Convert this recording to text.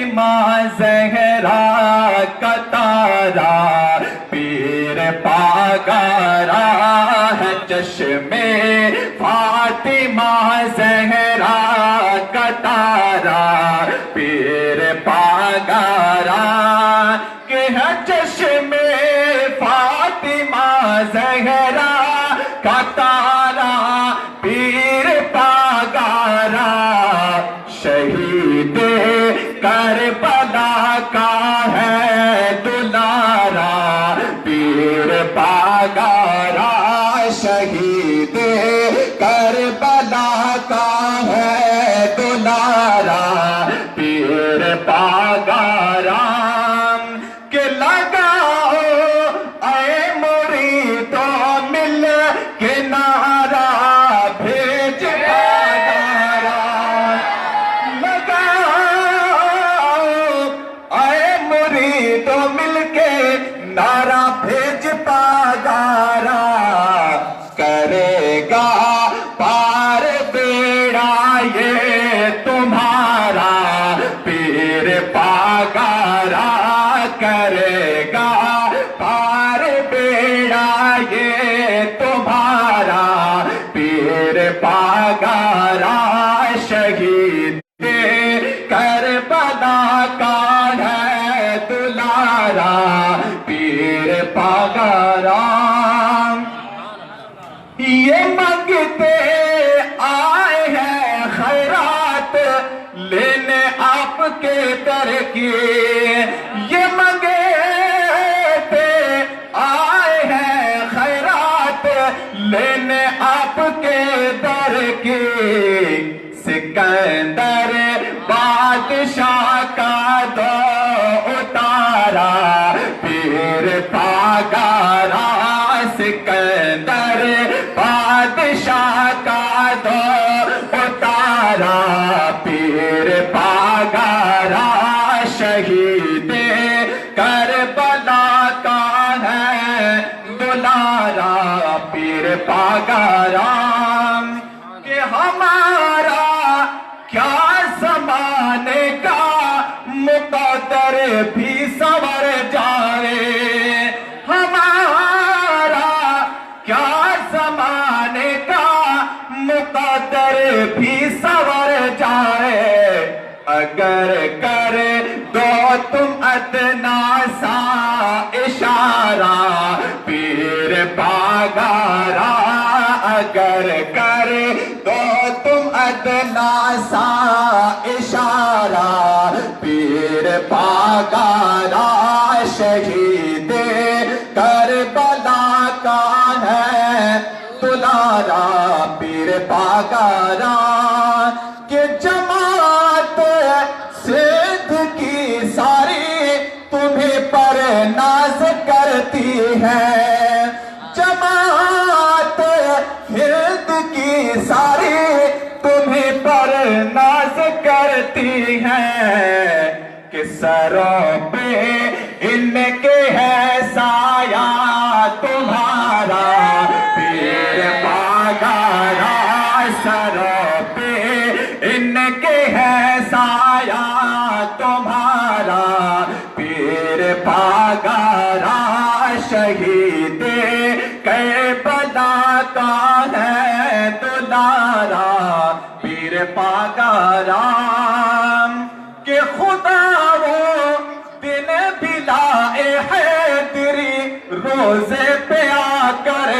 ماں زہرا کا تارا پیر پاگارا ہے چشمے فاطمہ زہرا کا تارا پیر پاگارا کہ ہے چشمے فاطمہ زہرا کا تارا پیر پاگارا شہید کربلا کا ہے دلارا پیر پاگارا شہید کربلا کا ہے دلارا پیر پاگارا کہ لگاؤ اے مریدوں مل کے نعرہ بھیج پاگارا تو مل کے نعرہ بھیج پاگارا کرے گا پار بیڑا یہ تمہارا پیر پاگارا کرے گا پار بیڑا یہ تمہارا پیر پاگارا شہید کربلا کا ہے دلارا پیر پاگارا یہ مانگتے آئے ہیں خیرات لینے آپ کے در کی یہ مانگتے آئے ہیں خیرات لینے آپ کے در کی سکندر بادشاہ کا دو اتارا پیر پاگارا سکندر بادشاہ کا دو اتارا پیر پاگارا شہید کربلا کا ہے دلارا پیر پاگارا کہ ہمارا کیا زمانے کا مقدر بھی سنور جائے ہمارا کیا زمانے کا مقدر بھی سنور جائے اگر کر دو تم ادنا سا اشارہ پیر پاگارا اگر کر دو تم ادنا سا اشارہ پیر پاگارا شہید کربلا کا ہے دلارا پیر پاگارا کہ جماعت سدھ کی ساری تمہیں پر ناز کرتی ہے جماعت ہند کی ساری تمہیں پر ناز کرتی ہے کہ سروں پہ ان کے ہے سایہ تمہارا پیر پاگارا سروں پہ ان کے ہے سایہ تمہارا پیر پاگارا شہید کربلا کا ہے دلارا پیر پاگارا کہ خدا وہ دن بلا حیدری روزے پہ آ کر